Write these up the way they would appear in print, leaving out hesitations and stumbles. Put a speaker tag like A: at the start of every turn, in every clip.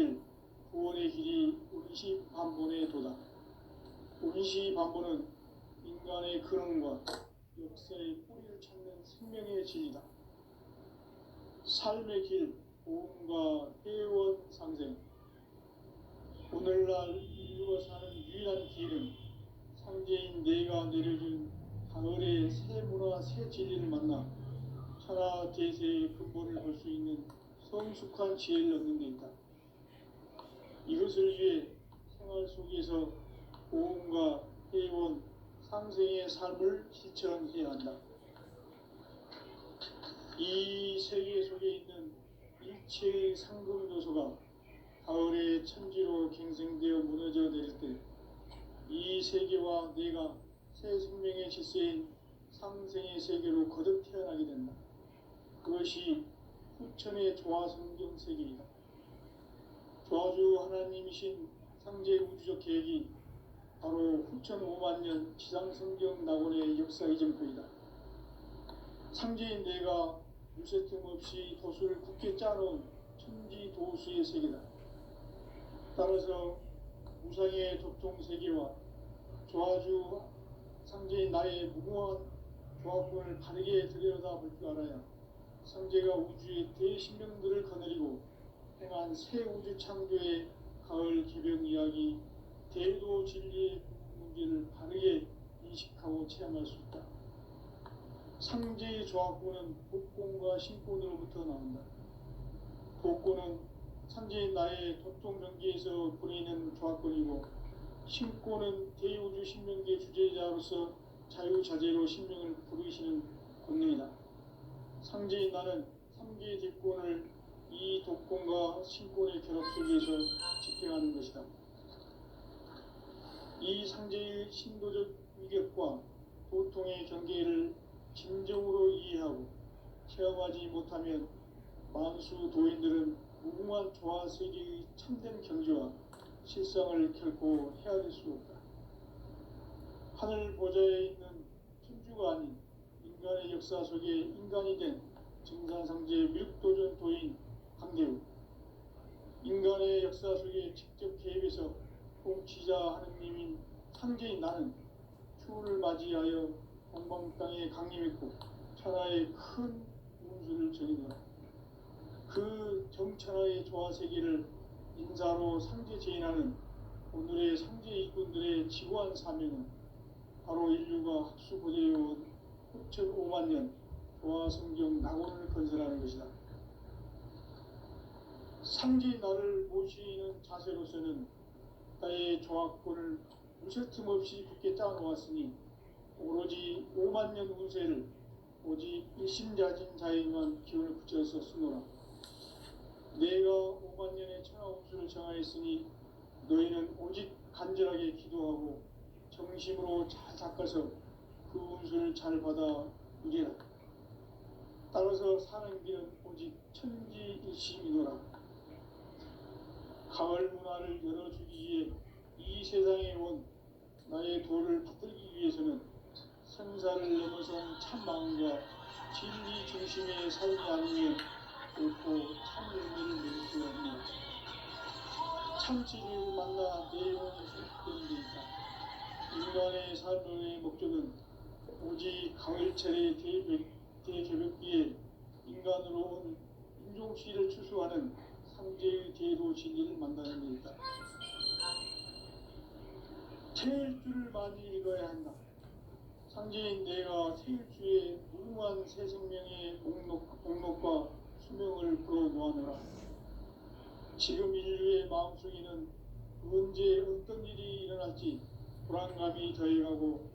A: 길 구원의 길이 운시 반본에 도다. 운시 반본은 인간의 근원과 역사의 뿌리를 찾는 생명의 진리다. 삶의 길, 보험과 회원 상생. 오늘날 인류가 사는 유일한 길은 상제인 내가 내려준 가을의 새 문화 새 진리를 만나 천하 대세의 근본을 볼 수 있는 성숙한 지혜를 얻는 데 있다. 이것을 위해 생활 속에서 보험과 회원, 상생의 삶을 실천해야 한다. 이 세계 속에 있는 일체의 상금 요소가 가을의 천지로 갱생되어 무너져 내릴 때 이 세계와 내가 새 생명의 질서인 상생의 세계로 거듭 태어나게 된다. 그것이 후천의 조화성경 세계이다. 조화주 하나님이신 상제 우주적 계획이 바로 후천 5만년 지상성경 낙원의 역사 이전표이다. 상제인 내가 유세틈 없이 도수를 굳게 짜놓은 천지 도수의 세계다. 따라서 무상의 도통 세계와 조화주 상제인 나의 무궁한 조화권을 바르게 들여다볼 줄 알아야 상제가 우주의 대신명들을 거느리고 행한 새 우주 창조의 가을 개벽 이야기, 대도 진리의 문제를 바르게 인식하고 체험할 수 있다. 상제의 조화권은 복권과 신권으로부터 나온다. 복권은 상제인 나의 도통명기에서 보내는 조화권이고, 신권은 대우주 신명기의 주제자로서 자유자재로 신명을 부르시는 권능이다. 상제인 나는 3개의 대권을 이 독권과 신권의 결합 속에서 집행하는 것이다. 이 상제의 신도적 위격과 도통의 경계를 진정으로 이해하고 체험하지 못하면 만수 도인들은 무궁한 조화세계의 참된 경지와 실상을 결코 헤아릴 수 없다. 하늘 보좌에 있는 천주가 아닌 인간의 역사 속에 인간이 된 증산상제 밀도전 도인 강대우, 인간의 역사 속에 직접 개입해서 통치자 하느님인 상제인 나는 추후를 맞이하여 동방 땅에 강림했고 천하의 큰 운수를 전이노라. 그 정천하의 조화세계를 인사로 상제 제인하는 오늘의 상제 일꾼들의 지구한 사명은 바로 인류가 학수고대해온 후천 5만년 조화성경 낙원을 건설하는 것이다. 상제인 나를 모시는 자세로서는 나의 조화권을 무쇠틈 없이 굳게 짜놓았으니 오로지 5만년 운세를 오직 일심자진 자에게만 기운을 붙여서 쓰노라. 내가 5만년의 천하운수를 정하였으니 너희는 오직 간절하게 기도하고 정심으로 잘 닦아서 그 운수를 잘 받아 누리라. 따라서 사는 길은 오직 천지일심이노라. 가을 문화를 열어주기 위해 이 세상에 온 나의 도를 받들기 위해서는 생사를 넘어선 참마음과 진리 중심의 삶이 아니면 결코 참 의미를 누릴 수 없는 참치를 만나 내 영혼이 회복되는 데 있다. 인간의 삶의 목적은 오직 가을철의 대개벽기에 인간으로 온 인종시를 추수하는 상제의 대도 진리를 만나는 데 있다. 태일주를 많이 읽어야 한다. 상제인 내가 태일주의 무궁한 새 생명의 목록과 수명을 불어놓아노라. 지금 인류의 마음속에는 언제 어떤 일이 일어날지 불안감이 더해가고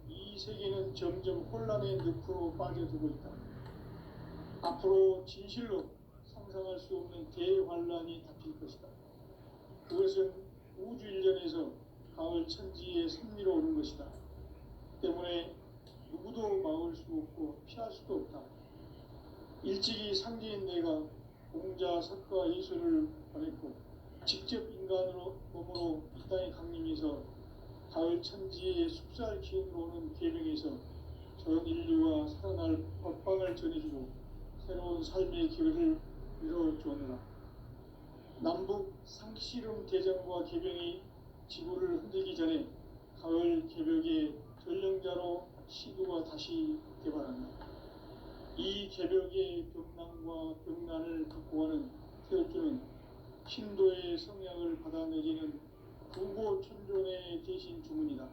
A: 이 세계는 점점 혼란의 늪으로 빠져들고 있다. 앞으로 진실로 상상할 수 없는 대환란이 닥칠 것이다. 그것은 우주 일전에서 가을 천지의 섭리로 오는 것이다. 때문에 누구도 막을 수 없고 피할 수도 없다. 일찍이 상제인 내가 공자, 석가, 예수를 보냈고 직접 인간으로 몸으로 이 땅에 강림해서 가을 천지의 숲살 기운으로 오는 계명에서 전 인류와 살아날 법방을 전해주고 새로운 삶의 기회를 이뤄주었노라. 남북 상씨름 대전과 개병이 지구를 흔들기 전에 가을 개벽의 전령자로 시도가 다시 개발한다. 이 개벽의 벽난과 벽난을 극복하는 태극주는 신도의 성향을 받아내리는 구보천존의 대신 주문이다.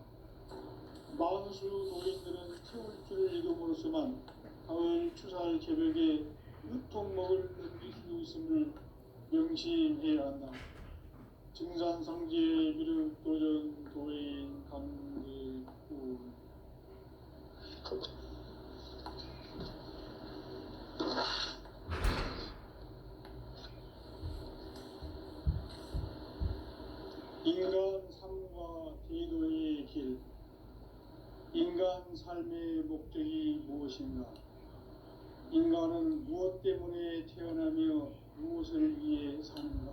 A: 만수 노인들은 태울주를 이름으로서만 가을 추살 개벽에 유통먹을 넘길 수 있음을 명심해야 한다. 증산상제 미륵 도전 도인 감대구 인간 삶과 대도의 길. 인간 삶의 목적이 무엇인가? 인간은 무엇 때문에 태어나며 무엇을 위해 사는가?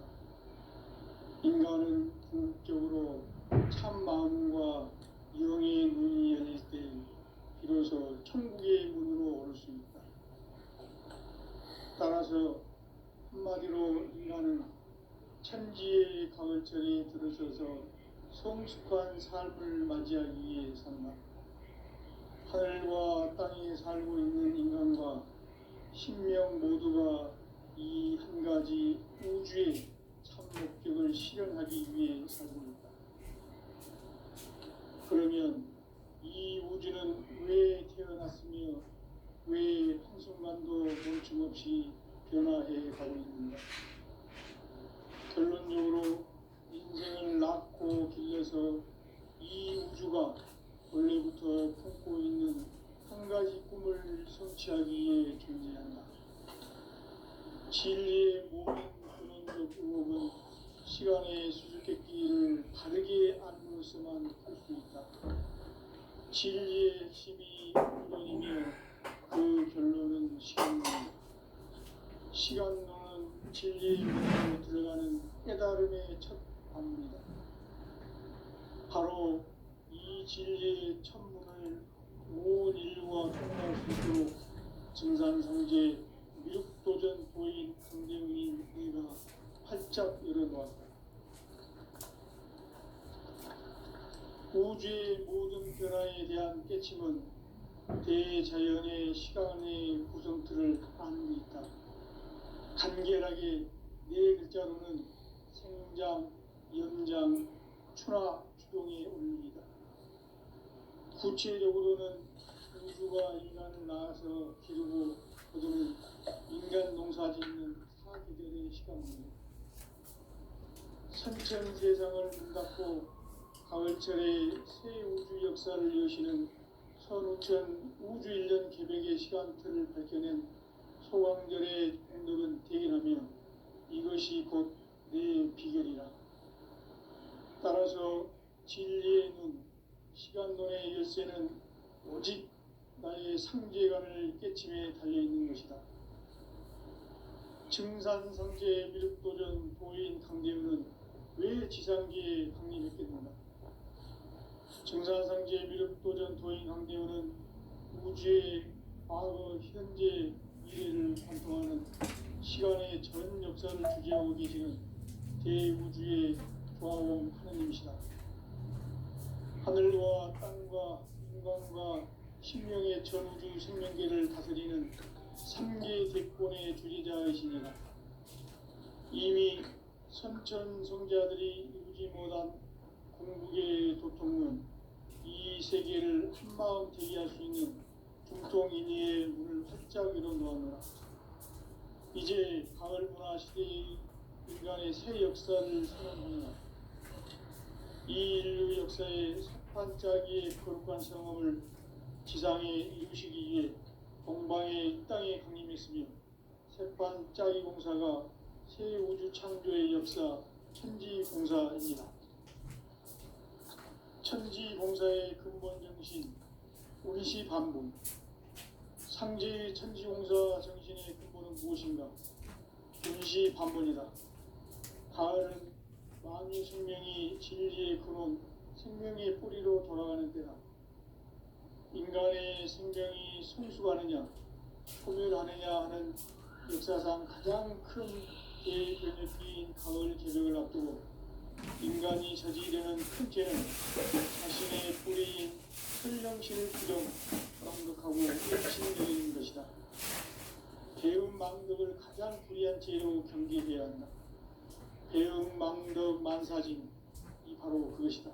A: 인간은 궁극적으로 참 마음과 영의 눈이 열릴 때 비로소 천국의 문으로 오를 수 있다. 따라서 한마디로 인간은 천지의 가을철에 들어서서 성숙한 삶을 맞이하기 위해 산다. 하늘과 땅에 살고 있는 인간과 신명 모두가 이 한 가지 우주의 참 목적을 실현하기 위해 살고 있다. 그러면 이 우주는 왜 태어났으며 왜 한순간도 멈춤없이 변화해 가고 있는가? 결론적으로 인생을 낳고 길러서 이 우주가 원래부터 품고 있는 한 가지 꿈을 성취하기 위해 존재한다. 진리의 모든 근원적 의혹은 시간의 수수께끼를 바르게 알므로서만 풀 수 있다. 진리의 핵심이 근원이며 그 결론은 시간론이다. 시간론은 진리의 문으로 들어가는 깨달음의 첫 방문이다. 바로 이 진리의 천문을 온 인류가 통과할 수 있도록 증산상제 미륵도전 도인 강대웅인 우리가 활짝 열어놓았다. 우주의 모든 변화에 대한 깨침은 대자연의 시간의 구성틀을 아는 데 있다. 간결하게 네 글자로는 생장, 연장, 추나 추동의 원리이다. 구체적으로는 우주가 인간을 낳아서 기르고 거두는 인간 농사 짓는 사계절의 시간입니다. 선천 세상을 문 닫고 가을철에 새 우주 역사를 여시는 선우천 우주 1년 개벽의 시간틀을 밝혀낸 소강절의 공덕은 대견하며 이것이 곧 내 비결이라. 따라서 진리의 눈, 시간론의 열쇠는 오직 나의 상제관을 깨침에 달려있는 것이다. 증산상제 미륵도전 도인 강대우는 왜 지상계에 강림했겠는가? 증산상제 미륵도전 도인 강대우는 우주의 과거, 현재, 미래를 관통하는 시간의 전 역사를 주재하고 계시는 대우주의 조화원 하느님이시다. 하늘과 땅과 인간과 신명의 전우주 생명계를 다스리는 3계 대권의 주재자이시니라. 이미 선천성자들이 이루지 못한 궁극의 도통은 이 세계를 한마음 대기할 수 있는 중통인의의 문을 활짝 열어놓았노라. 이제 가을 문화 시대의 인간의 새 역사를 선언하노라. 이 인류 역사의 석판짜기의 거룩한 경험을 지상에 이루시기 위해 동방의 이 땅에 강림했으며 색판짜기 공사가 새 우주 창조의 역사 천지공사입니다. 천지공사의 근본 정신 운시반복. 상제의 천지공사 정신의 근본은 무엇인가? 운시반복이다. 가을은 만유 생명이 진리의 근원, 생명의 뿌리로 돌아가는 때다. 인간의 생명이 성숙하느냐, 소멸하느냐 하는 역사상 가장 큰 대변혁기인 가을 인간이 저지르는 큰 죄는 자신의 뿌리인 선령신을 부정, 망극하고 일신여인 것이다. 배음 망덕을 가장 불의한 죄로 경계해야 한다. 배음 망덕 만사진, 이 바로 그것이다.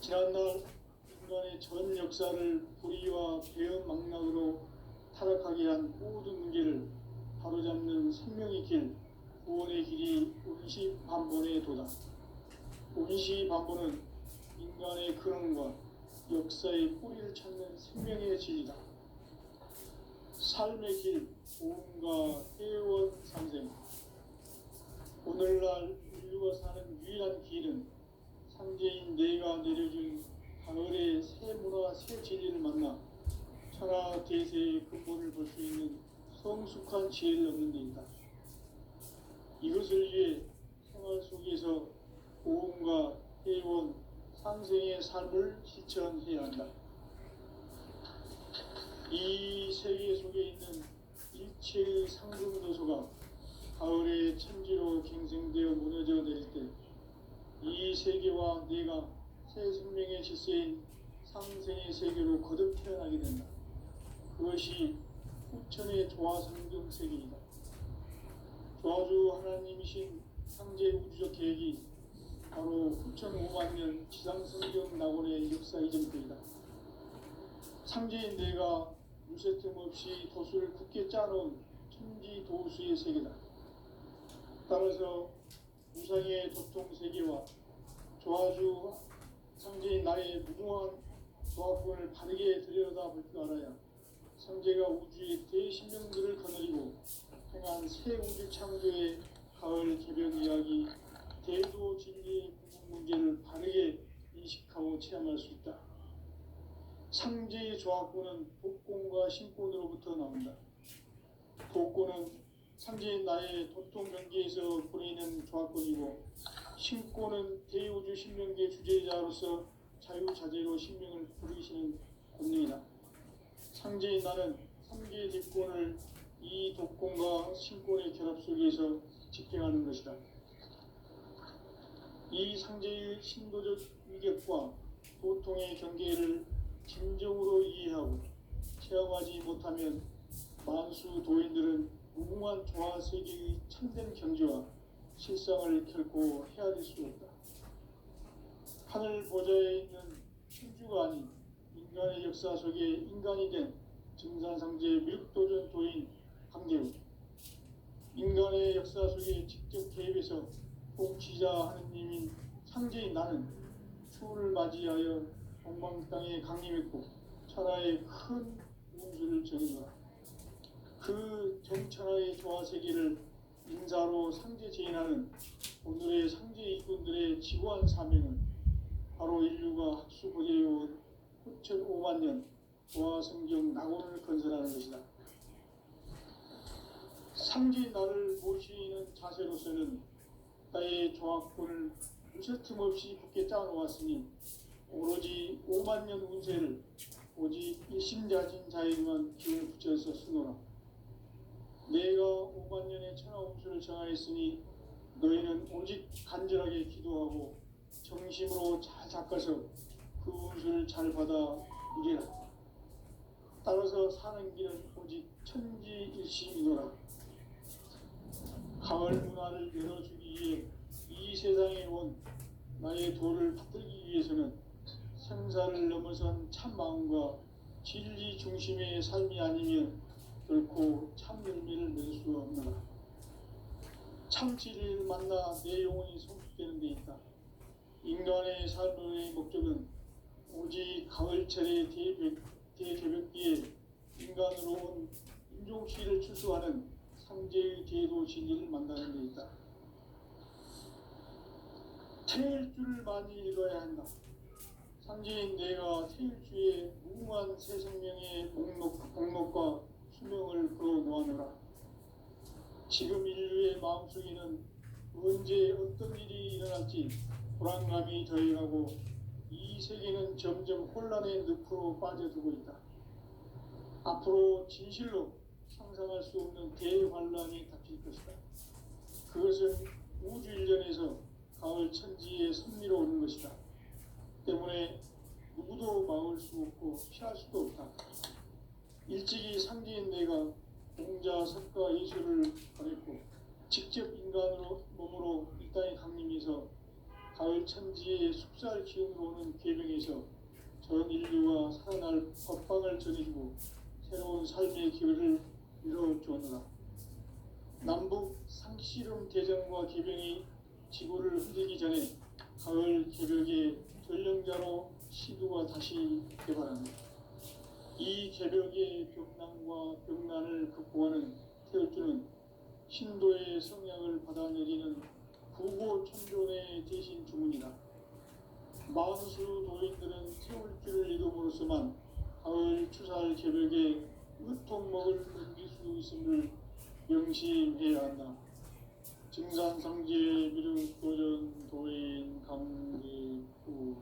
A: 지난날 인간의 전 역사를 불의와 배음 망락으로 타락하게 한 모든 문제를 바로잡는 생명의 길, 구원의 길이 운시반본의 도다. 운시반본은 인간의 근원과 역사의 뿌리를 찾는 생명의 진리다. 삶의 길, 보험과 회원 상생. 오늘날 인류가 사는 유일한 길은 상제인 내가 내려준 가을의 새 문화, 새 진리를 만나 천하 대세의 근본을 볼 수 있는 성숙한 지혜를 얻는 데이다. 이것을 위해 생활 속에서 보험과 회원, 상생의 삶을 실천해야 한다. 이 세계 속에 있는 일체의 상승도소가 가을의 천지로 갱생되어 무너져 내릴 때 이 세계와 내가 새 생명의 질서인 상생의 세계로 거듭 태어나게 된다. 그것이 후천의 조화성경 세계이다. 조화주 하나님이신 상제 우주적 계획이 바로 후천 5만년 지상성경 낙원의 역사 이전때이다. 상제인 내가 무쇠 틈 없이 도수를 굳게 짜놓은 천지 도수의 세계다. 따라서 무상의 도통 세계와 조화주 상제인 나의 무궁한 조합권을 바르게 들여다볼 줄 알아야 상제가 우주의 대신명들을 거느리고 행한 새 우주 창조의 가을 개변 이야기, 대도 진리의 궁극 문제를 바르게 인식하고 체험할 수 있다. 상제의 조합권은 복권과 신권으로부터 나온다. 복권은 상제인 나의 도통 경계에서 보내는 조합권이고, 신권은 대우주 신명계 주제자로서 자유자재로 신명을 부르시는 권능이다. 상제인 나는 3개의 뒷권을 이 독권과 신권의 결합 속에서 집행하는 것이다. 이 상제의 신도적 위격과 도통의 경계를 진정으로 이해하고 체험하지 못하면 만수 도인들은 무궁한 조화 세계의 참된 경지와 실상을 결코 헤아릴 수 없다. 하늘 보좌에 있는 천주가 아닌 인간의 역사 속에 인간이 된 증산상제 밀도전 도인 강재우, 인간의 역사 속에 직접 개입해서 통치자 하느님인 상제인 나는 추운을 맞이하여 동방 땅에 강림했고 천하의 큰 운수를 정해노라. 그 전천하의 조화 세계를 인사로 상제 제인하는 오늘의 상제 일꾼들의 지구한 사명은 바로 인류가 학수고대해온 후천 5만년 조화 성경 낙원을 건설하는 것이다. 상제인 나를 모시는 자세로서는 나의 조합권을 무쇠틈 없이 굳게 짜놓았으니 오로지 5만년 운세를 오직 일심자진 자에게만 기운을 붙여서 쓰노라. 내가 5만년의 천하 운수를 정하였으니 너희는 오직 간절하게 기도하고 정심으로 잘 닦아서 그 운수를 잘 받아 누리라. 따라서 사는 길은 오직 천지일심이노라. 가을 문화를 열어주기 위해 이 세상에 온 나의 도를 받들기 위해서는 생사를 넘어선 참 마음과 진리 중심의 삶이 아니면 결코 참 열매를 맺을 수 없노라. 참 진리를 만나 내 영혼이 성숙되는 데 있다. 인간의 삶의 목적은 오직 가을철의 대개벽기에 인간으로 온 인종시를 추수하는 상제의 제도 진리를 만나는 데 있다. 태일주를 많이 읽어야 한다. 상제인 내가 태일주의 무궁한 새 생명의 목록과 수명을 풀어놓아노라. 지금 인류의 마음속에는 언제 어떤 일이 일어날지 불안감이 더해가고 이 세계는 점점 혼란의 늪으로 빠져들고 있다. 앞으로 진실로 상상할 수 없는 대환란이 닥칠 것이다. 그것은 우주 일전에서 가을 천지의 섭리로 오는 것이다. 때문에 누구도 막을 수 없고 피할 수도 없다. 일찍이 상제인 내가 공자, 석가, 예술을 보냈고 직접 인간으로 몸으로 이 땅에 강림해서 가을 천지의 숲살 기운으로 오는 계명에서 전 인류가 살아날 법방을 전해주고 새로운 삶의 기회를 이뤄주었노라. 남북 상씨름 대전과 계병이 지구를 흔들기 전에 가을 개벽의 전령자로 시두가 다시 개발한다. 이 개벽의 벽난과 벽난을 극복하는 태열주는 신도의 성향을 받아내리는 구고천존의 대신 주문이다. 만수 도인들은 태울주를 이름으로서만 가을 추살 개벽의 으통목을 넘길 수 있음을 명심해야 한다. 증산상제 미륵도전 도인 강대구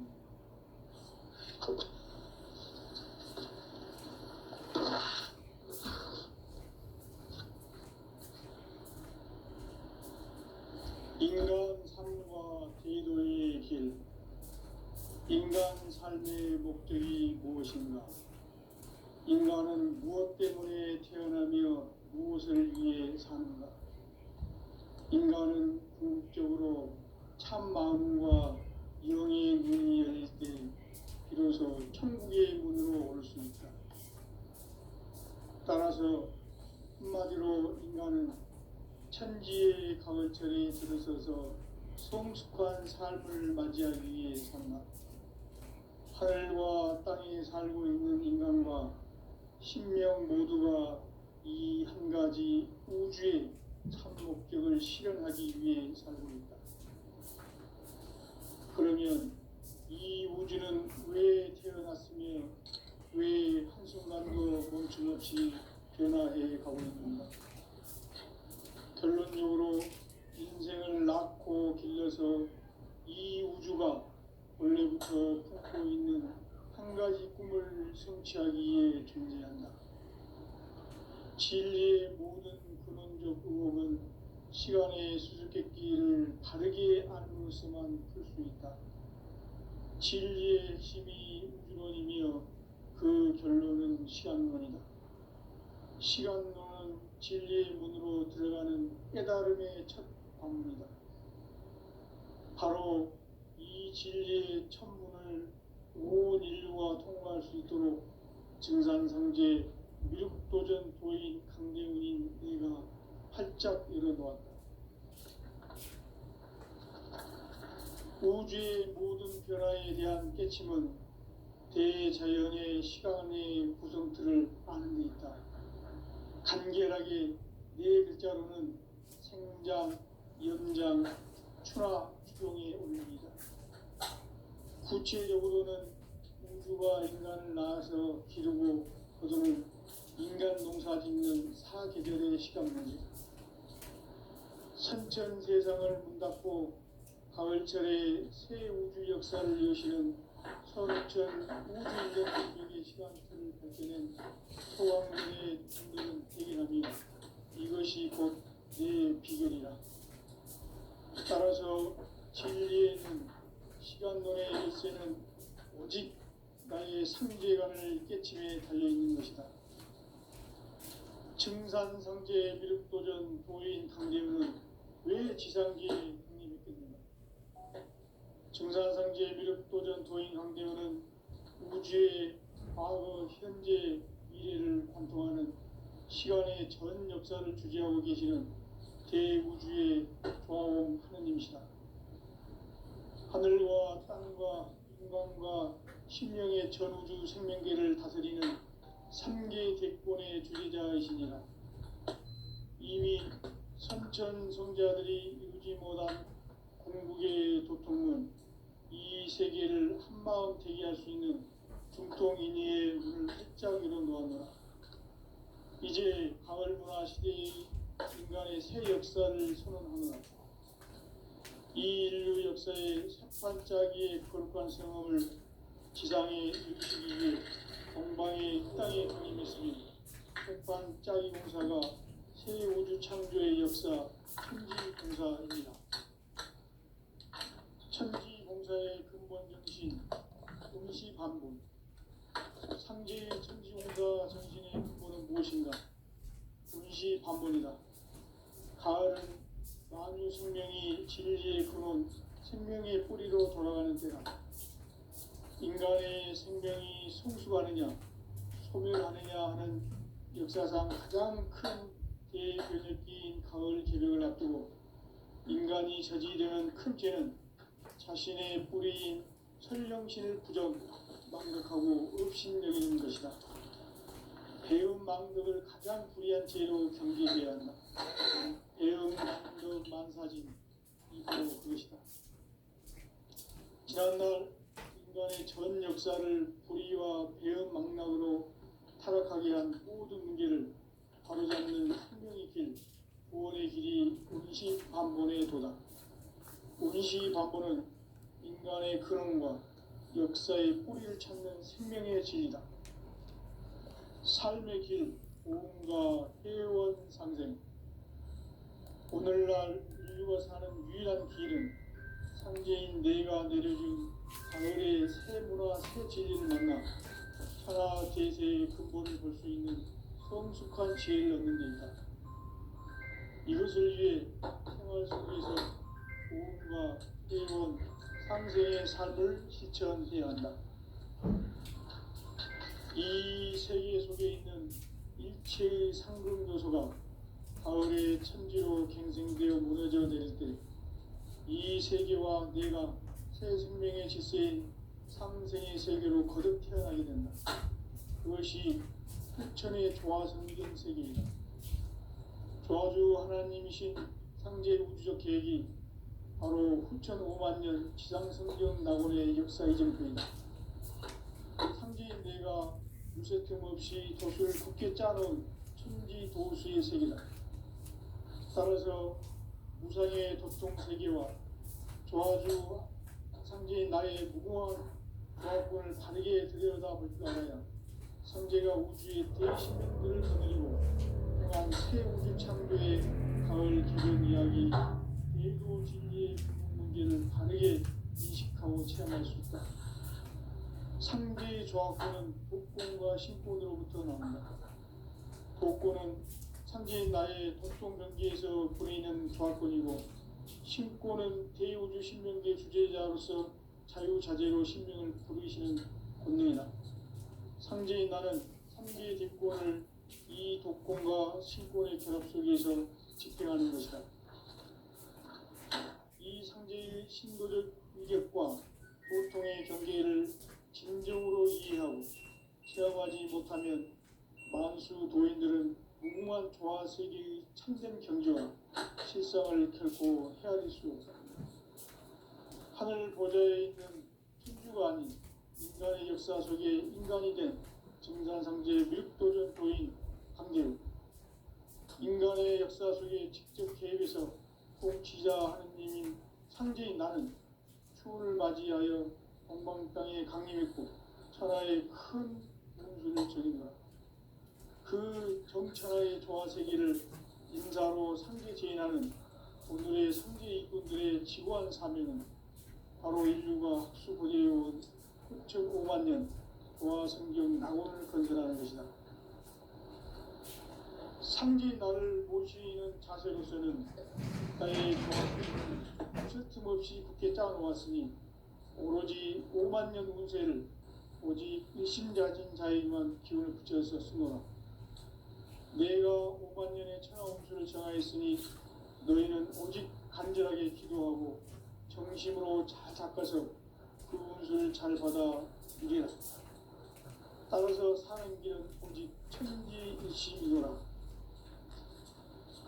A: 인간 삶과 제도의 길. 인간 삶의 목적이 무엇인가? 인간은 무엇 때문에 태어나며 무엇을 위해 사는가? 인간은 궁극적으로 참 마음과 영의 문이 열릴 때 비로소 천국의 문으로 올 수 있다. 따라서 한마디로 인간은 천지의 가을철에 들어서서 성숙한 삶을 맞이하기 위해 산다. 하늘과 땅에 살고 있는 인간과 신명 모두가 이 한 가지 우주의 참 목적을 실현하기 위해 살고 있다. 그러면 이 우주는 왜 태어났으며 왜 한순간도 멈춤없이 변화해 가고 있는가? 결론적으로 인생을 낳고 길러서 이 우주가 원래부터 품고 있는 한 가지 꿈을 성취하기 위해 존재한다. 진리의 모든 근원적 의혹은 시간의 수수께끼를 바르게 알므로서만 풀 수 있다. 진리의 핵심이 우주론이며 그 결론은 시간론이다. 시간론은 진리의 문으로 들어가는 깨달음의 첫 방문이다. 바로 이 진리의 첫 문을 온 인류가 통과할 수 있도록 증산상제 미륵도전 도인 강대훈인 내가 활짝 열어놓았다. 우주의 모든 변화에 대한 깨침은 대자연의 시간의 구성틀을 아는 데 있다. 간결하게 네 글자로는 생장, 연장, 추나 추종의 원리이다. 구체적으로는 우주가 인간을 낳아서 기르고 거두는 인간 농사 짓는 사계절의 시간문이다. 선천 세상을 문닫고 가을철에 새 우주 역사를 여시는 선천 우주인력의 시간틀을 발견한 소왕군의 분들은 대견하며 이것이 곧 내 비결이라. 따라서 진리에는 시간론의 열쇠는 오직 나의 상제관을 깨침에 달려있는 것이다. 증산상제 미륵도전 도인 강대훈은 왜 지상기에 독립했겠는가? 증산상제 미륵도전 도인 강대훈은 우주의 과거, 현재, 미래를 관통하는 시간의 전 역사를 주재하고 계시는 대우주의 조화원 하느님이시다. 하늘과 땅과 인간과 신명의 전우주 생명계를 다스리는 3개 대권의 주제자이시니라. 이미 선천 성자들이 이루지 못한 궁극의 도통은 이 세계를 한마음 되게 할 수 있는 중통인의의 문을 활짝 열어놓았노라. 이제 가을 문화 시대의 인간의 새 역사를 선언하노라. 이 인류 역사의 새반짝이의 거룩한 성험을 지상에 일으키기 위해 동방의 땅에 강림했으니 새반짝이 공사가 새 우주 창조의 역사 천지 공사입니다. 이 진리의 근원, 생명의 뿌리로 돌아가는 때라. 인간의 생명이 성숙하느냐 소멸하느냐 하는 역사상 가장 큰 대변혁기인 가을 개벽을 앞두고 인간이 저지르는 큰 죄는 자신의 뿌리인 설령신을 부정, 망각하고 업신여기는 것이다. 배음 망덕을 가장 불의한 죄로 경계해야 한다. 배음 망덕 만사진, 이 바로 그것이다. 지난날 인간의 전 역사를 불의와 배음 망락으로 타락하게 한 모든 문제를 바로잡는 생명의 길, 구원의 길이 운시반본의 도다. 운시반본은 인간의 근원과 역사의 뿌리를 찾는 생명의 진리다. 삶의 길, 보험과 회원 상생. 오늘날 인류가 사는 유일한 길은 상제인 내가 내려준 가을의 새 문화, 새 진리를 만나 천하 대세의 근본을 볼 수 있는 성숙한 지혜를 얻는 데 있다. 이것을 위해 생활 속에서 보험과 회원, 상생의 삶을 실천해야 한다. 이 세계 속에 있는 일체의 상급 요소가 가을의 천지로 갱생되어 무너져 내릴 때 이 세계와 내가 새 생명의 질서인 상생의 세계로 거듭 태어나게 된다. 그것이 후천의 조화성경 세계이다. 조화주 하나님이신 상제 우주적 계획이 바로 후천 5만 년 지상성경 낙원의 역사 이정표이다. 상제인 내가 무쇠 틈 없이 돛을 굳게 짜놓은 천지 도수의 세계다. 따라서 무상의 도통 세계와 조화주 상제인 나의 무궁한 조화권을 바르게 들여다볼 줄 알아야 상제가 우주의 대신명들을 거느리고 행한 새 우주 창조의 가을 개변 이야기, 대도 진리의 부분 문제를 바르게 인식하고 체험할 수 있다. 상제의 조화권은 독권과 신권으로부터 나온다. 독권은 상제인 나의 도통 경계에서 부리는 조화권이고, 신권은 대우주 신명계 주제자로서 자유자재로 신명을 부르시는 권능이다. 상제인 나는 삼계의 뒷권을 이 독권과 신권의 결합 속에서 집행하는 것이다. 이 상제의 신도적 위력과 도통의 경계를 진정으로 이해하고 체험하지 못하면 만수 도인들은 무궁한 조화 세계의 참된 경지와 실상을 결코 헤아릴 수 없다. 하늘 보좌에 있는 천주가 아닌 인간의 역사 속에 인간이 된 증산상제 밀도전 도인 강제우, 인간의 역사 속에 직접 개입해서 통치자 하느님인 상제인 나는 추운을 맞이하여 동방 땅에 강림했고 천하의 큰 문수를 저린다. 그 정천하의 조화 세계를 인사로 상제 제인하는 오늘의 상제 일꾼들의 지고한 사명은 바로 인류가 학수 보내어온 9,5만 년 조화 성경 낙원을 건설하는 것이다. 상제 나를 모시는 자세로서는 나의 조화를 무쇠 틈 없이 굳게 짜놓았으니 오로지 5만 년 운세를 오직 일심자진 자에게만 기운을 붙여서 쓰노라. 내가 5만 년의 천하 운수를 정하였으니 너희는 오직 간절하게 기도하고 정심으로 잘 닦아서 그 운수를 잘 받아 누리라. 따라서 사는 길은 오직 천지일심이노라.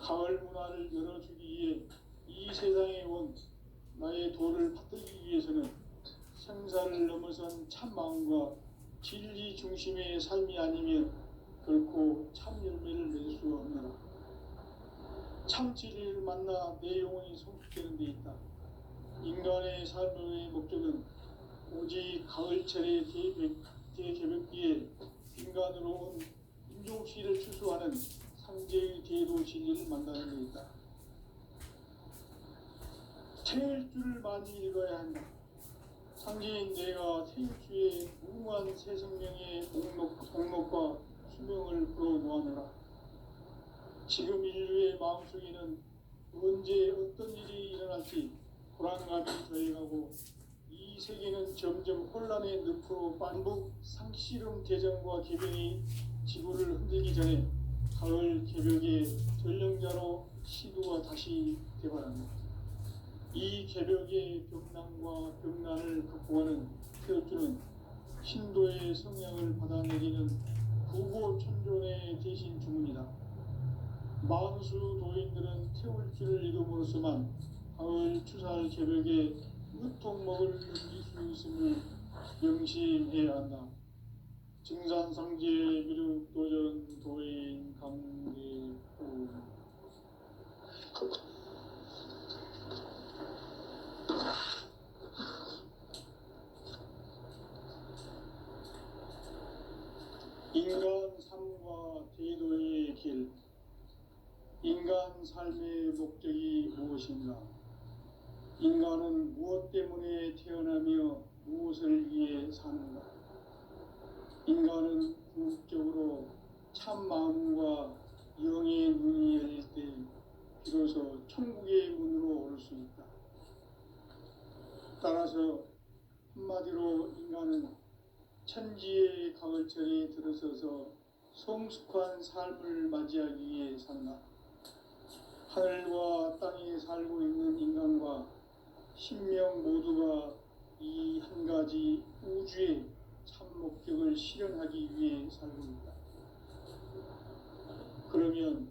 A: 가을 문화를 열어주기 위해 이 세상에 온 나의 도를 받들기 위해서는 생사를 넘어선 참 마음과 진리 중심의 삶이 아니면 결코 참 열매를 맺을 수 없느라. 참 진리를 만나 내 영혼이 성숙되는 데 있다. 인간의 삶의 목적은 오직 가을철의 대개벽기에 인간으로 온 인종시를 추수하는 상제의 대도 진리를 만나는 데 있다. 태일주를 많이 읽어야 한다. 상제인 내가 태일주의 무궁한 새 생명의 목록과 수명을 풀어놓아노라. 지금 인류의 마음속에는 언제 어떤 일이 일어날지 일어날지 불안감이 더해가고 이 세계는 점점 혼란의 늪으로 반복 상씨름 대전과 개병이 지구를 흔들기 전에 가을 개벽의 전령자로 시도가 다시 개발합니다. 이 개벽의 벽난과 벽난을 극복하는 태엽주는 신도의 성향을 받아내리는 구고천존의 대신 주문이다. 만수 도인들은 태울주를 이름으로서만 가을 추살 개벽의 으통먹을 넘길 수 있음을 명심해야 한다. 증산상제 미륵도전 도인 강대우. 인간 삶과 대도의 길. 인간 삶의 목적이 무엇인가? 인간은 무엇 때문에 태어나며 무엇을 위해 사는가? 인간은 궁극적으로 참 마음과 영의 눈이 열릴 때 비로소 천국의 문으로 올 수 있다. 따라서 한마디로 인간은 천지의 가을철에 들어서서 성숙한 삶을 맞이하기 위해 산다. 하늘과 땅에 살고 있는 인간과 신명 모두가 이 한 가지 우주의 참 목적을 실현하기 위해 살고 있다. 그러면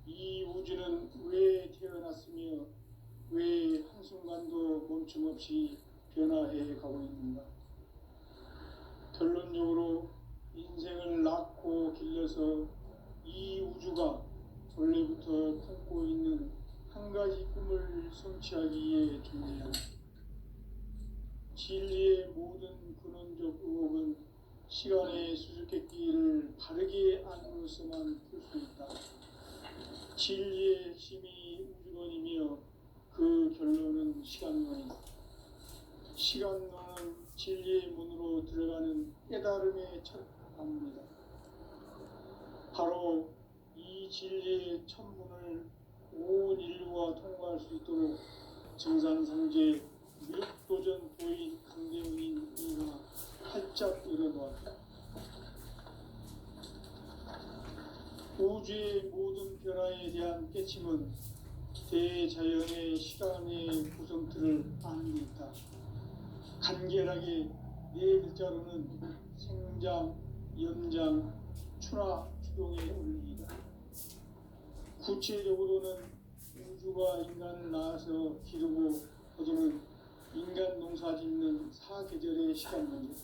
A: 이 우주는 왜 태어났으며 왜 한순간도 멈춤없이 변화해 가고 있는가? 결론적으로 인생을 낳고 길러서 이 우주가 원래부터 품고 있는 한 가지 꿈을 성취하기 위해 존재한다. 진리의 모든 근원적 의혹은 시간의 수수께끼를 바르게 안으로서만 풀 수 있다. 진리의 핵심이 우주론이며 그 결론은 시간론이다. 시간론은 진리의 문으로 들어가는 깨달음의 첫 방문이다. 바로 이 진리의 첫 문을 온 인류가 통과할 수 있도록 증산상제 미륵도전 도인 강대웅인 이가 활짝 열어놓았다. 우주의 모든 변화에 대한 깨침은 대자연의 시간의 구성틀을 아는 데 있다. 간결하게 네 글자로는 생장, 연장, 추나 추동의 원리이다. 구체적으로는 우주가 인간을 낳아서 기르고 거두는 인간 농사 짓는 사계절의 시간문제.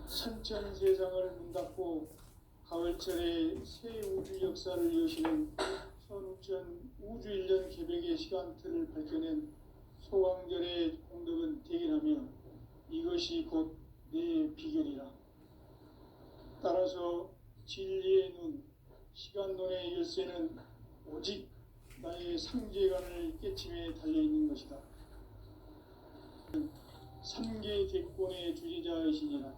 A: 선천세상을 문 닫고 가을철에 새 우주 역사를 여시는 선우천 우주일년 개벽의 시간틀을 밝혀낸 소강절의 공덕은 대견하며 이것이 곧 내 비결이라. 따라서 진리의 눈, 시간론의 열쇠는 오직 나의 상제관을 깨침에 달려있는 것이다. 삼계 대권의 주제자이시니라.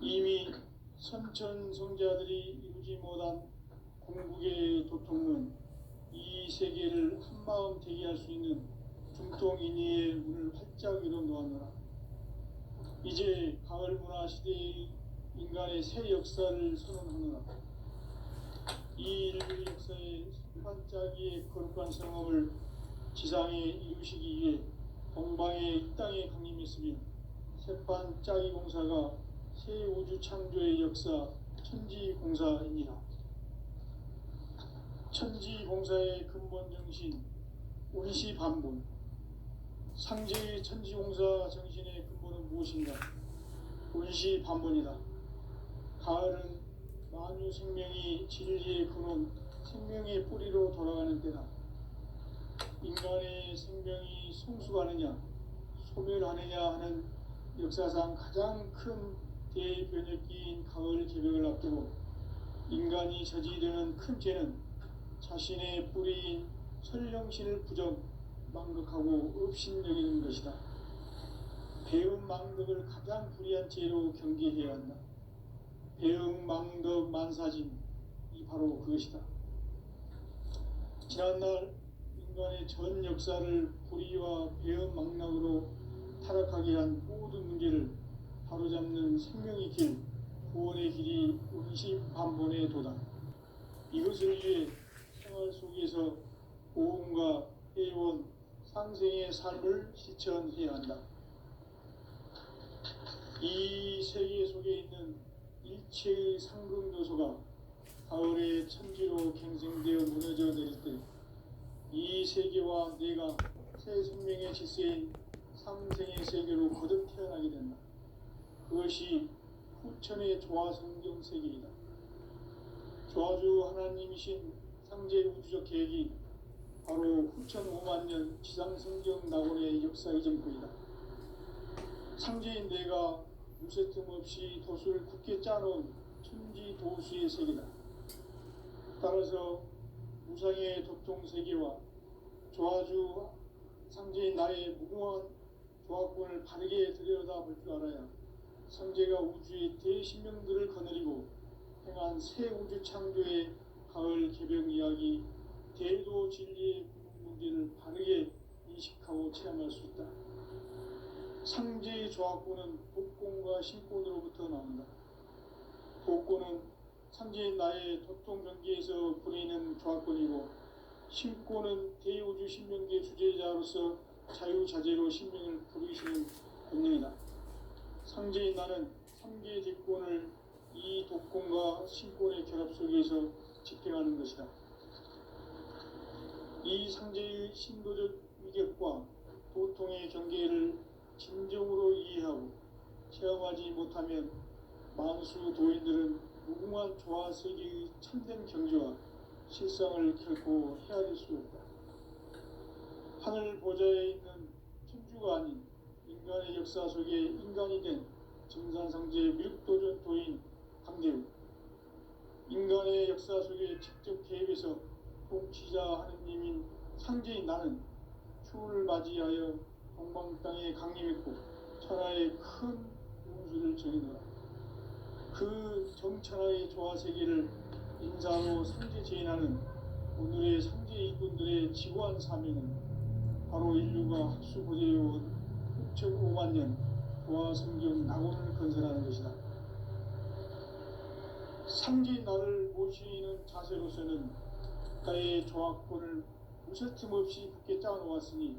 A: 이미 선천성자들이 이루지 못한 궁극의 도통은 이 세계를 한마음 되게 할 수 있는 중통인의의 문을 활짝 열어놓았노라. 이제 가을 문화 시대의 인간의 새 역사를 선언하노라. 이 인류 역사의 반짝이의 거룩한 성험을 지상에 이루시기 위해 동방의 이 땅에 강림했으며 새반짝이 공사가 새 우주 창조의 역사 천지공사입니다. 천지공사의 근본 정신 운시반본. 상제의 천지공사 정신의 근본은 무엇인가? 운시반본이다. 가을은 만유 생명이 진리의 근원, 생명의 뿌리로 돌아가는 때다. 인간의 생명이 성숙하느냐, 소멸하느냐 하는 역사상 가장 큰 대변혁기인 가을 개벽을 앞두고 인간이 저지르는 큰 죄는 자신의 뿌리인 설령신을 부정, 망극하고 업신여기는 것이다. 배움 망덕을 가장 불의한 죄로 경계해야 한다. 배움 망덕 만사진, 이 바로 그것이다. 지난날 인간의 인간의 전 역사를 불의와 배은망락으로 타락하게 한 모든 문제를 바로잡는 생명의 길, 구원의 길이 운시반본에 도다. 이것을 위해 생활 속에서 보험과 회원, 상생의 삶을 실천해야 한다. 이 세계 속에 있는 일체의 상급 요소가 가을의 천지로 갱생되어 무너져 내릴 때 이 세계와 내가 새 생명의 질서인 상생의 세계로 거듭 태어나게 된다. 그것이 후천의 조화성경 세계이다. 조화주 하나님이신 상제 우주적 계획이 바로 후천 5만 년 지상성경 낙원의 역사 이전부이다. 상제인 내가 무쇠 틈 없이 도수를 굳게 짜놓은 천지 도수의 세계다. 따라서 무상의 도통 세계와 조화주 상제인 나의 무궁한 조화권을 바르게 들여다볼 줄 알아야 상제가 우주의 대신명들을 거느리고 행한 새 우주 창조의 가을 개벽 이야기, 대도 진리의 문제를 바르게 인식하고 체험할 수 있다. 상제의 조화권은 복권과 신권으로부터 나온다. 복권은 상제인 나의 도통 경계에서 부리는 조화권이고, 신권은 대우주 신명계 주제자로서 자유자재로 신명을 부르시는 권능이다. 상제인 나는 3개의 대권을 이 독권과 신권의 결합 속에서 집행하는 것이다. 이 상제의 신도적 위격과 도통의 경계를 진정으로 이해하고 체험하지 못하면 만수 도인들은 무궁한 조화 세계의 참된 경지와 실상을 결코 헤아릴 수 없다. 하늘 보좌에 있는 천주가 아닌 인간의 역사 속에 인간이 된 증산상제 밀도전 도인 강대우, 인간의 역사 속에 직접 개입해서 통치자 하느님인 상제인 나는 추를 맞이하여 동방 땅에 강림했고 천하의 큰 운수를 전이노라. 그 정천하의 조화 세계를 인사로 상제 제인하는 오늘의 상제 일꾼들의 지구한 사명은 바로 인류가 학수고대해온 6,5만 년 조화 성경 낙원을 건설하는 것이다. 상제인 나를 모시는 자세로서는 나의 조화권을 무쇠틈 없이 굳게 짜놓았으니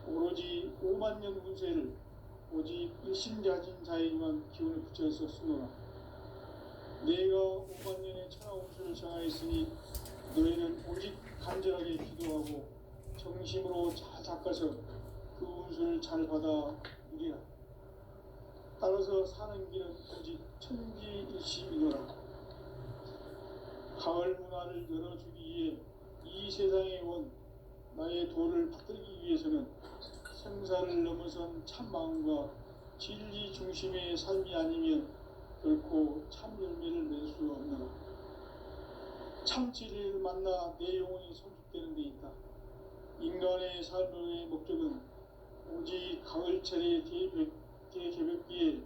A: 오로지 5만 년 운세를 오직 일심자진 자에게만 기운을 붙여서 쓰노라. 내가 5만 년의 천하 운수를 정하였으니 너희는 오직 간절하게 기도하고 정심으로 잘 닦아서 그 운수를 잘 받아 누리라. 따라서 사는 길은 오직 천지일심이노라. 가을 문화를 열어주기 위해 이 세상에 온 나의 도를 받들기 위해서는 생사를 넘어선 참 마음과 진리 중심의 삶이 아니면 결코 참 열매를 맺을 수 없노라. 참 진리를 만나 내 영혼이 성숙되는 데 있다. 인간의 삶의 목적은 오직 가을철의 대개벽기에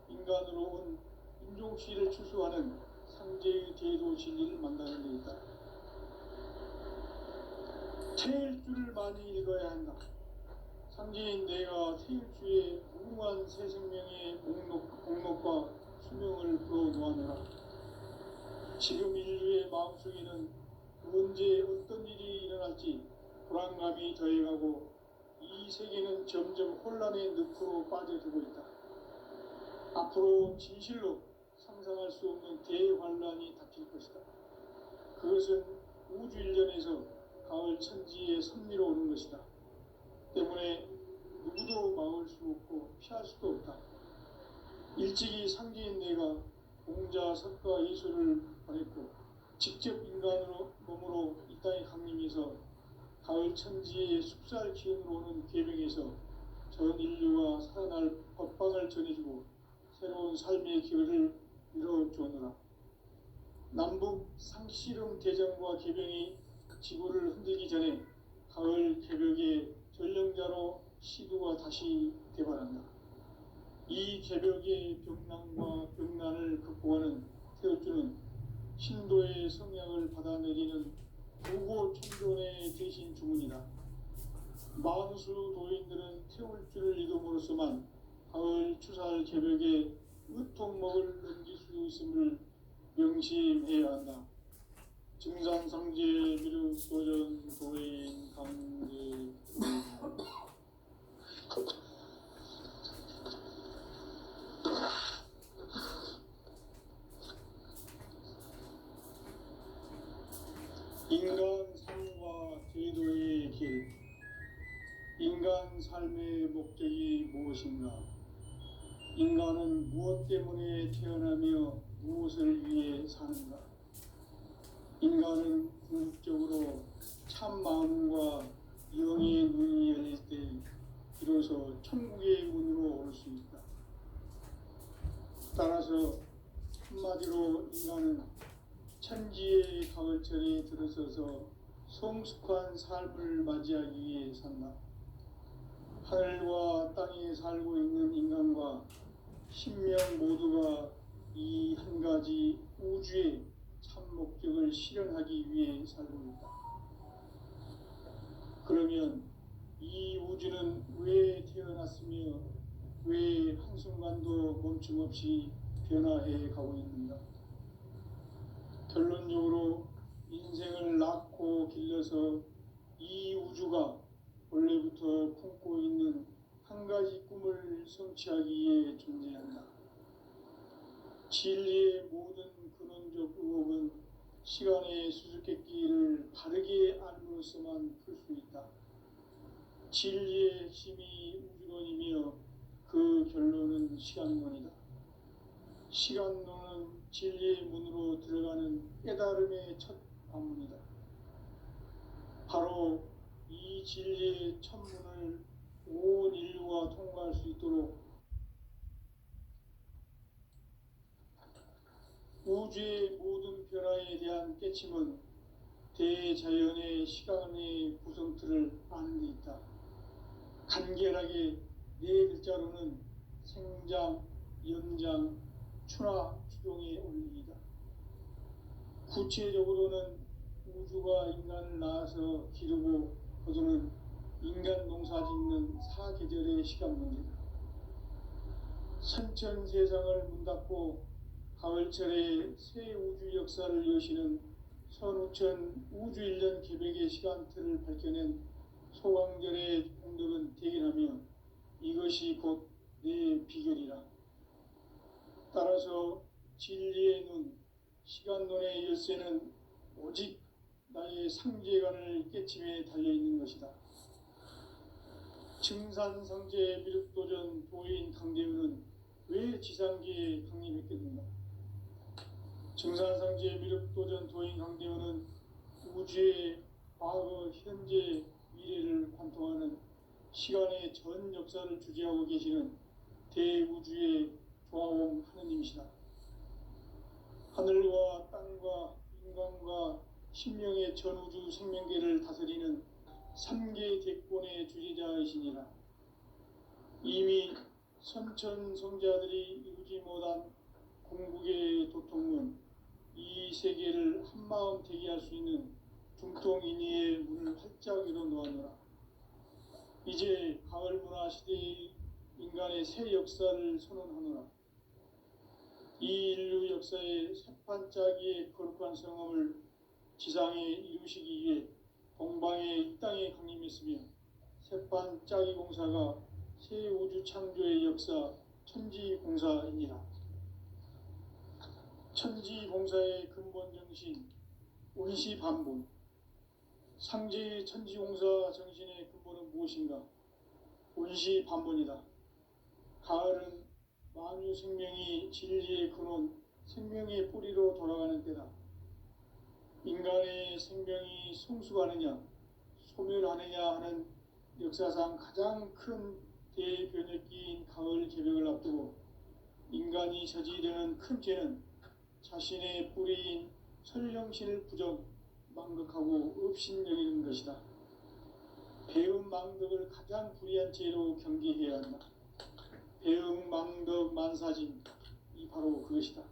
A: 인간으로 온 인종시를 추수하는 상제의 대도 진리를 만나는 데 있다. 태일주를 많이 읽어야 한다. 상제인 내가 태일주의 무궁한 새 생명의 목록과 수명을 풀어놓아내라. 지금 인류의 마음속에는 언제 어떤 일이 일어날지 불안감이 더해가고 이 세계는 점점 혼란의 늪으로 빠져들고 있다. 앞으로 진실로 상상할 수 없는 대환란이 닥칠 것이다. 그것은 우주 일련에서 가을 천지의 섭리로 오는 것이다. 때문에 누구도 막을 수 없고 피할 수도 없다. 일찍이 상제인 내가 공자, 석가, 예수를 보냈고 직접 인간으로 몸으로 이 땅에 강림해서 가을 천지의 숙살 기운으로 오는 계명에서 전 인류가 살아날 법방을 전해주고 새로운 삶의 기회를 이뤄주었노라. 남북 상씨름 대전과 개병이 지구를 흔들기 전에 가을 개벽의 전령자로 시두가 다시 대발한다. 이 개벽의 병난과 병난을 극복하는 태어주는 신도의 성향을 받아내리는 무고 천존의 대신 주문이다. 만수 도인들은 태울 줄을 이름으로서만 가을 추살 개벽에 으통먹을 넘길 수 있음을 명심해야 한다. 증산상제 미륵도전 도인 강제 인간 삶과 제도의 길. 인간 삶의 목적이 무엇인가? 인간은 무엇 때문에 태어나며 무엇을 위해 사는가? 인간은 궁극적으로 참 마음과 영의 눈이 열릴 때 비로소 천국의 문으로 올 수 있다. 따라서 한마디로 인간은 천지의 가을철에 들어서서 성숙한 삶을 맞이하기 위해 산다. 하늘과 땅에 살고 있는 인간과 신명 모두가 이 한 가지 우주의 참 목적을 실현하기 위해 살고 있다. 그러면 이 우주는 왜 태어났으며 왜 한순간도 멈춤 없이 변화해 가고 있는가? 결론적으로 인생을 낳고 길러서 이 우주가 원래부터 품고 있는 한 가지 꿈을 성취하기 위해 존재한다. 진리의 모든 근원적 의혹은 시간의 수수께끼를 바르게 알므로써만 풀 수 있다. 진리의 핵심이 우주론이며 그 결론은 시간론이다. 시간론은 진리의 문으로 들어가는 깨달음의 첫 관문이다. 바로 이 진리의 첫 문을 온 인류가 통과할 수 있도록 우주의 모든 변화에 대한 깨침은 대자연의 시간의 구성틀을 아는 데 있다. 간결하게 네 글자로는 생장, 연장, 추나 추종의 원리이다. 구체적으로는 우주가 인간을 낳아서 기르고 거두는 인간 농사 짓는 사계절의 시간 문제다. 선천 세상을 문 닫고 가을철에 새 우주 역사를 여시는 선우천 우주 1년 개벽의 시간틀을 밝혀낸 소강절의 공덕은 대견하며 이것이 곧 내 비결이라. 따라서 진리의 눈, 시간론의 열쇠는 오직 나의 상제관을 깨침에 달려있는 것이다. 증산상제 미륵도전 도인 강대우는 왜 지상계에 강림했겠는가? 증산상제 미륵도전 도인 강대우는 우주의 과거, 현재, 미래를 관통하는 시간의 전 역사를 주재하고 계시는 대우주의 조화원 하느님이시다. 하늘과 땅과 인간과 신명의 전우주 생명계를 다스리는 3계 대권의 주재자이시니라. 이미 선천성자들이 이루지 못한 궁극의 도통문, 이 세계를 한마음 대기할 수 있는 중통인의의 문을 활짝 열어놓았노라. 이제 가을 문화 시대의 인간의 새 역사를 선언하노라. 이 인류 역사의 새판짜기의 거룩한 성험을 지상에 이루시기 위해 동방의 이 땅에 강림했으며 새판짜기 공사가 새 우주 창조의 역사 천지공사이니라. 천지공사의 근본 정신 운시반본. 상제의 천지공사 정신의 근본은 무엇인가? 운시반본이다. 가을은 만유 생명이 진리의 근원, 생명의 뿌리로 돌아가는 때다. 인간의 생명이 성숙하느냐, 소멸하느냐 하는 역사상 가장 큰 대변혁기인 가을 개벽을 앞두고 인간이 저지르는 큰 죄는 자신의 뿌리인 설령신을 부정, 망극하고 업신여기는 것이다. 배음 망덕을 가장 불의한 죄로 경계해야 한다. 배음 망덕 만사진, 이 바로 그것이다.